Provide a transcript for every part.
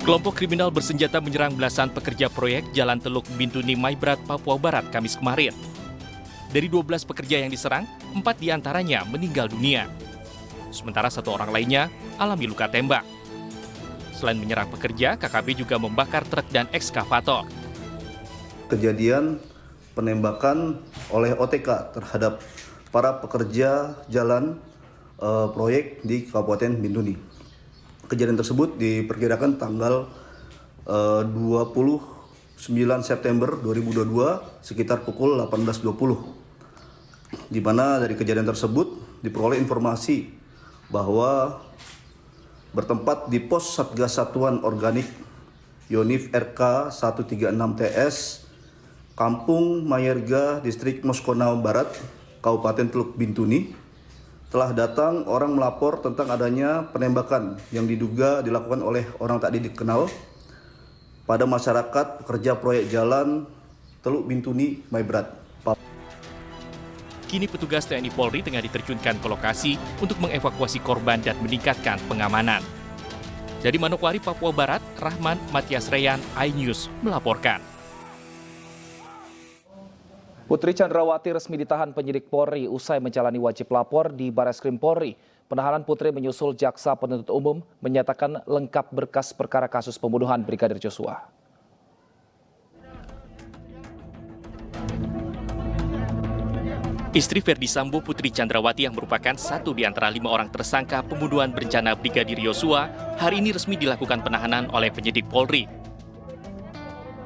Kelompok kriminal bersenjata menyerang belasan pekerja proyek Jalan Teluk Bintuni Maibrat, Papua Barat, Kamis kemarin. Dari 12 pekerja yang diserang, 4 diantaranya meninggal dunia. Sementara 1 orang lainnya alami luka tembak. Selain menyerang pekerja, KKB juga membakar truk dan ekskavator. Kejadian penembakan oleh OTK terhadap para pekerja jalan proyek di Kabupaten Bintuni. Kejadian tersebut diperkirakan tanggal 29 September 2022 sekitar pukul 18.20. Di mana dari kejadian tersebut diperoleh informasi bahwa bertempat di pos Satgas Satuan Organik Yonif RK 136 TS Kampung Mayerga, Distrik Moskonau Barat, Kabupaten Teluk Bintuni, telah datang orang melapor tentang adanya penembakan yang diduga dilakukan oleh orang tak dikenal pada masyarakat pekerja proyek jalan Teluk Bintuni Maibrat. Kini petugas TNI Polri tengah diterjunkan ke lokasi untuk mengevakuasi korban dan meningkatkan pengamanan. Dari Manokwari, Papua Barat, Rahman Matias Reyan, iNews melaporkan. Putri Chandrawati resmi ditahan penyidik Polri usai menjalani wajib lapor di Bareskrim Polri. Penahanan Putri menyusul Jaksa Penuntut Umum menyatakan lengkap berkas perkara kasus pembunuhan Brigadir Joshua. Istri Ferdi Sambo, Putri Chandrawati yang merupakan 1 di antara 5 orang tersangka pembunuhan berencana Brigadir Joshua, hari ini resmi dilakukan penahanan oleh penyidik Polri.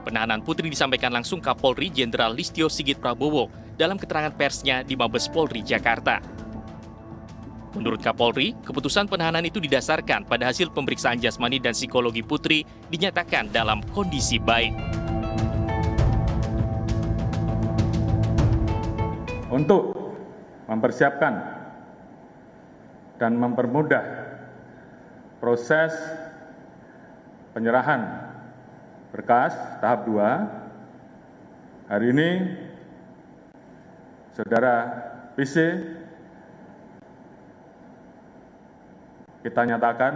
Penahanan Putri disampaikan langsung Kapolri Jenderal Listio Sigit Prabowo dalam keterangan persnya di Mabes Polri, Jakarta. Menurut Kapolri, keputusan penahanan itu didasarkan pada hasil pemeriksaan jasmani dan psikologi Putri dinyatakan dalam kondisi baik. Untuk mempersiapkan dan mempermudah proses penyerahan berkas tahap 2, hari ini Saudara PC kita nyatakan,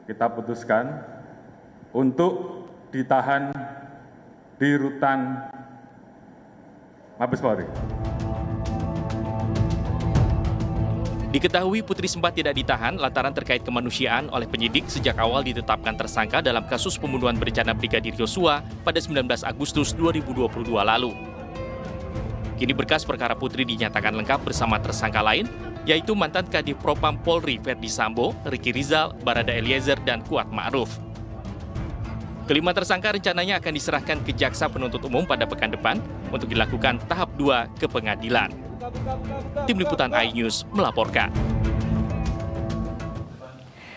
kita putuskan untuk ditahan di rutan Mabes Polri. Diketahui Putri sempat tidak ditahan lantaran terkait kemanusiaan oleh penyidik sejak awal ditetapkan tersangka dalam kasus pembunuhan berencana Brigadir Joshua pada 19 Agustus 2022 lalu. Kini berkas perkara Putri dinyatakan lengkap bersama tersangka lain, yaitu mantan Kadif Propam Polri Ferdi Sambo, Ricky Rizal, Barada Eliezer, dan Kuat Ma'ruf. Kelima tersangka rencananya akan diserahkan ke Jaksa Penuntut Umum pada pekan depan untuk dilakukan tahap 2 ke pengadilan. Tim Liputan iNews melaporkan.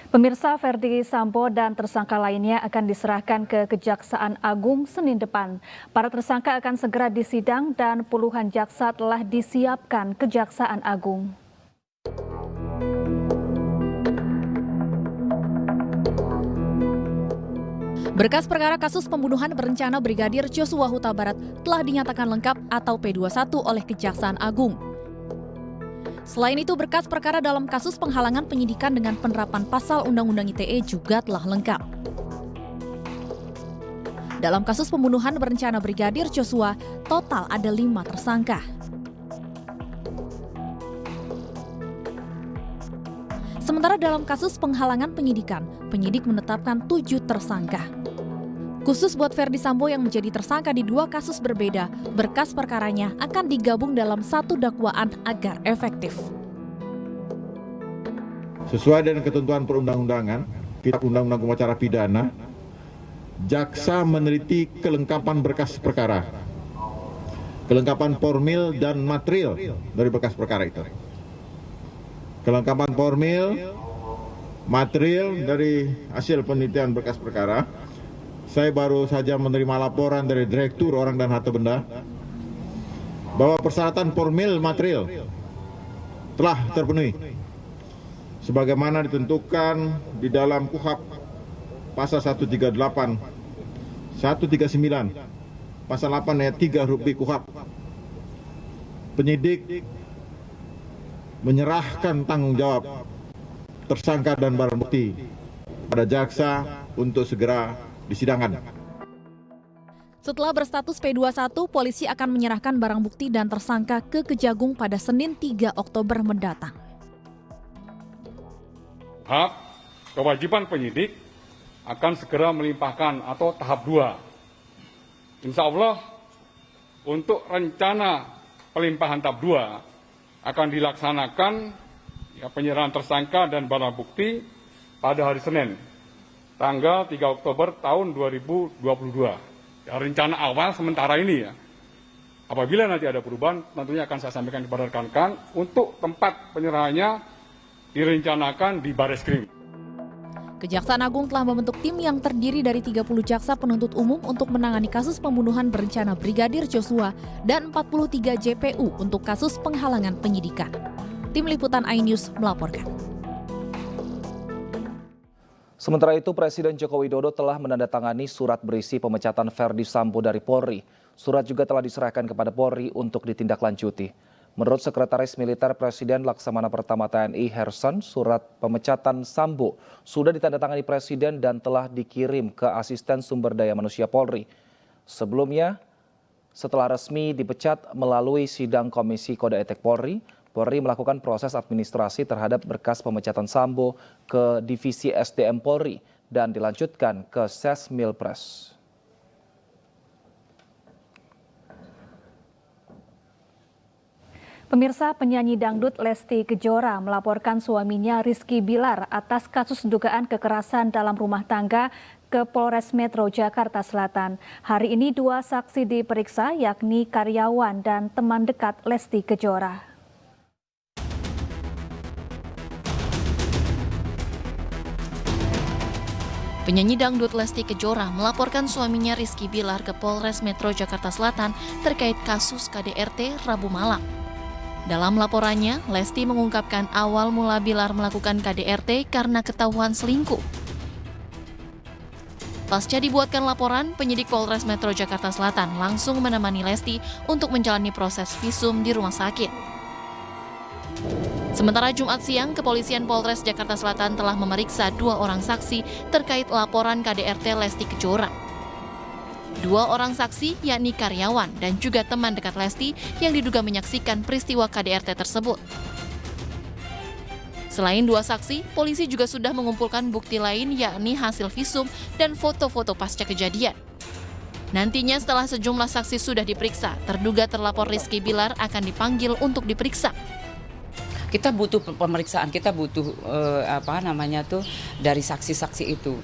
Pemirsa, Ferdi Sambo dan tersangka lainnya akan diserahkan ke Kejaksaan Agung Senin depan. Para tersangka akan segera disidang dan puluhan jaksa telah disiapkan Kejaksaan Agung. Berkas perkara kasus pembunuhan berencana Brigadir Joshua Huta Barat telah dinyatakan lengkap atau P21 oleh Kejaksaan Agung. Selain itu, berkas perkara dalam kasus penghalangan penyidikan dengan penerapan pasal Undang-Undang ITE juga telah lengkap. Dalam kasus pembunuhan berencana Brigadir Joshua, total ada 5 tersangka. Sementara dalam kasus penghalangan penyidikan, penyidik menetapkan 7 tersangka. Khusus buat Ferdi Sambo yang menjadi tersangka di 2 kasus berbeda, berkas perkaranya akan digabung dalam 1 dakwaan agar efektif. Sesuai dengan ketentuan perundang-undangan, Kitab Undang-Undang Hukum Acara Pidana, jaksa meneliti kelengkapan berkas perkara, kelengkapan formil dan material dari berkas perkara itu. Kelengkapan formil, material dari hasil penelitian berkas perkara. Saya baru saja menerima laporan dari Direktur Orang dan Harta Benda bahwa persyaratan formil material telah terpenuhi sebagaimana ditentukan di dalam KUHP pasal 138, 139, pasal 8 ayat 3 huruf B KUHP. Penyidik menyerahkan tanggung jawab tersangka dan barang bukti pada jaksa untuk segera di sidangan. Setelah berstatus P21, polisi akan menyerahkan barang bukti dan tersangka ke Kejagung pada Senin 3 Oktober mendatang. Hak kewajiban penyidik akan segera melimpahkan atau tahap 2. Insya Allah untuk rencana pelimpahan tahap 2 akan dilaksanakan penyerahan tersangka dan barang bukti pada hari Senin, tanggal 3 Oktober tahun 2022. Rencana awal sementara ini ya. Apabila nanti ada perubahan, tentunya akan saya sampaikan kepada rekan-rekan untuk tempat penyerahannya direncanakan di Bareskrim. Kejaksaan Agung telah membentuk tim yang terdiri dari 30 jaksa penuntut umum untuk menangani kasus pembunuhan berencana Brigadir Joshua dan 43 JPU untuk kasus penghalangan penyidikan. Tim Liputan iNews melaporkan. Sementara itu, Presiden Joko Widodo telah menandatangani surat berisi pemecatan Verdi Sambo dari Polri. Surat juga telah diserahkan kepada Polri untuk ditindaklanjuti. Menurut Sekretaris Militer Presiden Laksamana Pertama TNI Hersan, surat pemecatan Sambo sudah ditandatangani Presiden dan telah dikirim ke Asisten Sumber Daya Manusia Polri. Sebelumnya, setelah resmi dipecat melalui sidang Komisi Kode Etik Polri, Polri melakukan proses administrasi terhadap berkas pemecatan Sambo ke Divisi SDM Polri dan dilanjutkan ke Sesmilpres. Pemirsa, penyanyi dangdut Lesti Kejora melaporkan suaminya Rizky Bilar atas kasus dugaan kekerasan dalam rumah tangga ke Polres Metro Jakarta Selatan. Hari ini 2 saksi diperiksa, yakni karyawan dan teman dekat Lesti Kejora. Penyanyi dangdut Lesti Kejora melaporkan suaminya Rizky Bilar ke Polres Metro Jakarta Selatan terkait kasus KDRT Rabu malam. Dalam laporannya, Lesti mengungkapkan awal mula Bilar melakukan KDRT karena ketahuan selingkuh. Pasca dibuatkan laporan, penyidik Polres Metro Jakarta Selatan langsung menemani Lesti untuk menjalani proses visum di rumah sakit. Sementara Jumat siang, Kepolisian Polres Jakarta Selatan telah memeriksa 2 orang saksi terkait laporan KDRT Lesti Kejora. 2 orang saksi, yakni karyawan dan juga teman dekat Lesti yang diduga menyaksikan peristiwa KDRT tersebut. Selain 2 saksi, polisi juga sudah mengumpulkan bukti lain yakni hasil visum dan foto-foto pasca kejadian. Nantinya setelah sejumlah saksi sudah diperiksa, terduga terlapor Rizky Bilar akan dipanggil untuk diperiksa. Kita butuh pemeriksaan, kita butuh dari saksi-saksi itu.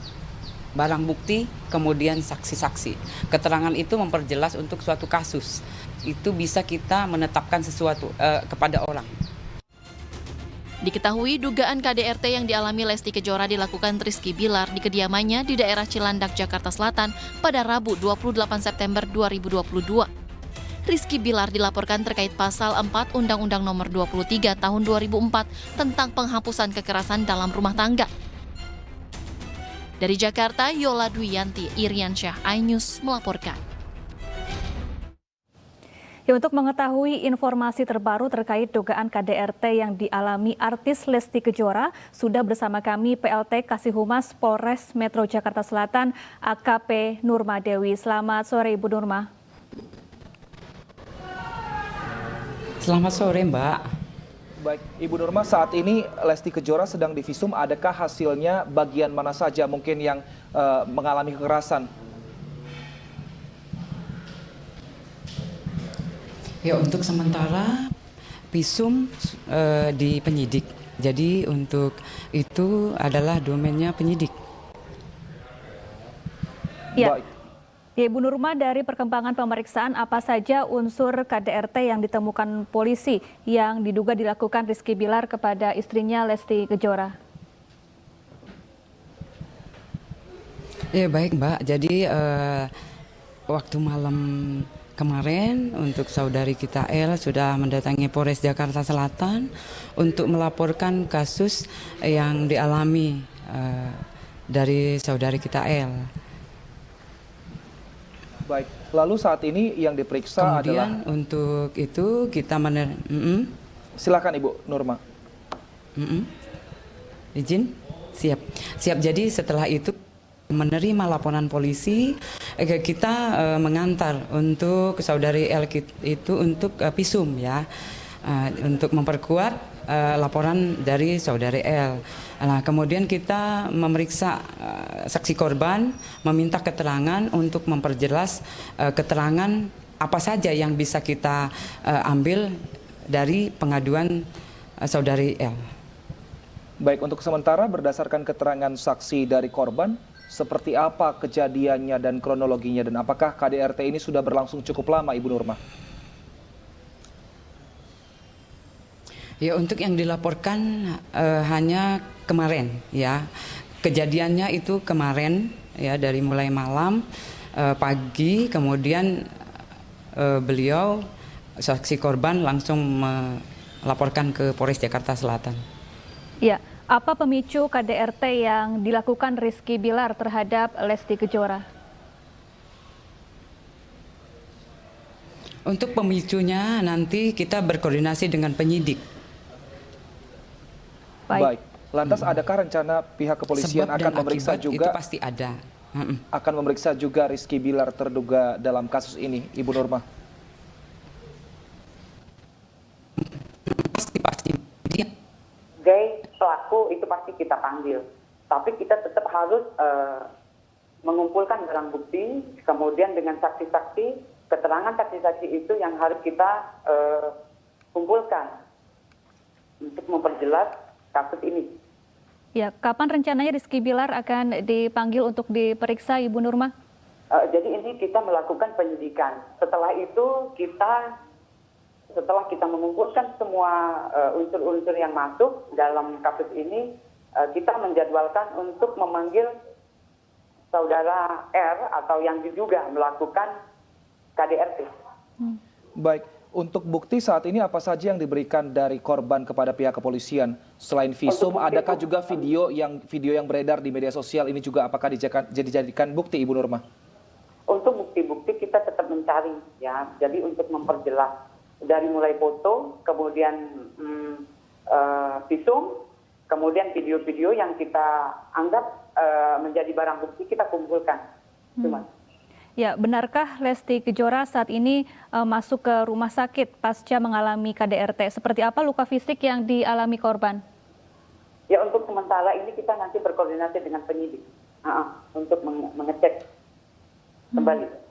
Barang bukti, kemudian saksi-saksi. Keterangan itu memperjelas untuk suatu kasus. Itu bisa kita menetapkan sesuatu kepada orang. Diketahui dugaan KDRT yang dialami Lesti Kejora dilakukan Rizky Bilar di kediamannya di daerah Cilandak, Jakarta Selatan pada Rabu 28 September 2022. Rizky Bilar dilaporkan terkait pasal 4 Undang-Undang Nomor 23 Tahun 2004 tentang penghapusan kekerasan dalam rumah tangga. Dari Jakarta, Yola Dwiyanti Iriansyah, iNews melaporkan. Ya, untuk mengetahui informasi terbaru terkait dugaan KDRT yang dialami artis Lesti Kejora, sudah bersama kami PLT Kasih Humas Polres Metro Jakarta Selatan, AKP Nurma Dewi. Selamat sore, Ibu Nurma. Selamat sore, Mbak. Baik, Ibu Nurma, saat ini Lesti Kejora sedang divisum. Adakah hasilnya bagian mana saja mungkin yang mengalami kekerasan? Ya, untuk sementara visum di penyidik. Jadi untuk itu adalah domainnya penyidik. Ya. Baik. Ya, Ibu Nurma, dari perkembangan pemeriksaan apa saja unsur KDRT yang ditemukan polisi yang diduga dilakukan Rizky Bilar kepada istrinya Lesti Kejora? Ya, baik, Mbak. Jadi waktu malam kemarin untuk saudari kita L sudah mendatangi Polres Jakarta Selatan untuk melaporkan kasus yang dialami dari saudari kita L. Baik, lalu saat ini yang diperiksa kemudian adalah... untuk itu kita Silakan Ibu Nurma. Izin? Siap. Jadi setelah itu Menerima laporan polisi, kita mengantar untuk saudari L itu untuk visum ya, untuk memperkuat laporan dari saudari L. Nah, kemudian kita memeriksa saksi korban, meminta keterangan untuk memperjelas keterangan apa saja yang bisa kita ambil dari pengaduan saudari L. Baik, untuk sementara berdasarkan keterangan saksi dari korban, seperti apa kejadiannya dan kronologinya, dan apakah KDRT ini sudah berlangsung cukup lama, Ibu Nurma? Ya, untuk yang dilaporkan hanya kemarin ya. Kejadiannya itu kemarin ya, dari mulai malam, pagi, kemudian beliau saksi korban langsung melaporkan ke Polres Jakarta Selatan. Ya, apa pemicu KDRT yang dilakukan Rizky Bilar terhadap Lesti Kejora? Untuk pemicunya nanti kita berkoordinasi dengan penyidik. Baik. Lantas adakah rencana pihak kepolisian Sebab akan dan memeriksa akibat juga? itu pasti ada. Akan memeriksa juga Rizky Bilar terduga dalam kasus ini, Ibu Nurma? Pasti dia. Pelaku itu pasti kita panggil, tapi kita tetap harus mengumpulkan barang bukti, kemudian dengan saksi-saksi, keterangan saksi-saksi itu yang harus kita kumpulkan untuk memperjelas kasus ini. Ya, kapan rencananya Rizky Bilar akan dipanggil untuk diperiksa, Ibu Nurma? Jadi ini kita melakukan penyidikan. Setelah itu setelah kita mengumpulkan semua unsur-unsur yang masuk dalam kasus ini, kita menjadwalkan untuk memanggil saudara R atau yang diduga melakukan KDRT. Baik, untuk bukti saat ini apa saja yang diberikan dari korban kepada pihak kepolisian? Selain visum, adakah juga video yang beredar di media sosial ini juga apakah dijadikan bukti, Ibu Nurma? Untuk bukti-bukti kita tetap mencari ya. Jadi untuk memperjelas dari mulai foto, kemudian visum, kemudian video-video yang kita anggap menjadi barang bukti kita kumpulkan. Ya, benarkah Lesti Kejora saat ini masuk ke rumah sakit pasca mengalami KDRT? Seperti apa luka fisik yang dialami korban? Ya, untuk sementara ini kita nanti berkoordinasi dengan penyidik untuk mengecek kembali.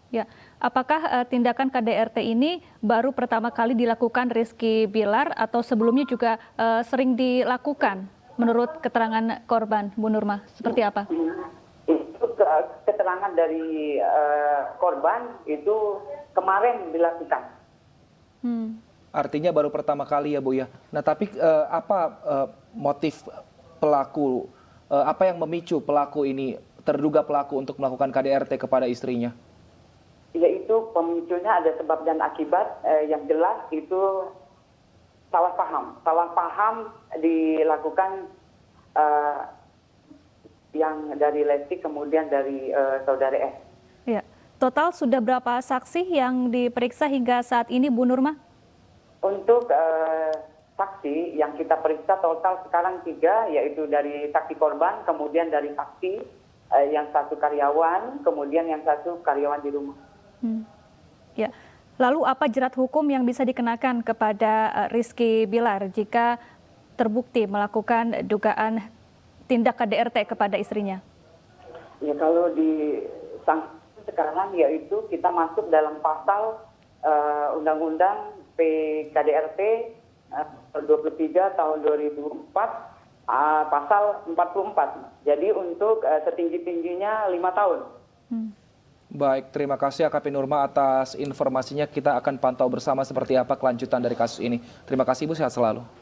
Ya, apakah tindakan KDRT ini baru pertama kali dilakukan Rizky Bilar atau sebelumnya juga sering dilakukan menurut keterangan korban, Bu Nurma? Seperti apa? Itu keterangan dari korban itu kemarin dilakukan. Artinya baru pertama kali ya, Bu ya. Nah, tapi apa motif pelaku, apa yang memicu pelaku ini, terduga pelaku untuk melakukan KDRT kepada istrinya? Yaitu pemicunya ada sebab dan akibat yang jelas itu salah paham. Salah paham dilakukan yang dari Lesti kemudian dari saudari S. Ya, total sudah berapa saksi yang diperiksa hingga saat ini, Bu Nurma? Untuk saksi yang kita periksa total sekarang 3, yaitu dari saksi korban, kemudian dari saksi yang satu karyawan, kemudian yang satu karyawan di rumah. Ya, lalu apa jerat hukum yang bisa dikenakan kepada Rizky Bilar jika terbukti melakukan dugaan tindak KDRT kepada istrinya? Ya, kalau di sanksi sekarang yaitu kita masuk dalam pasal Undang-Undang PKDRT 23 tahun 2004 pasal 44. Jadi untuk setinggi-tingginya 5 tahun. Baik, terima kasih AKP Nurma atas informasinya. Kita akan pantau bersama seperti apa kelanjutan dari kasus ini. Terima kasih, Ibu, sehat selalu.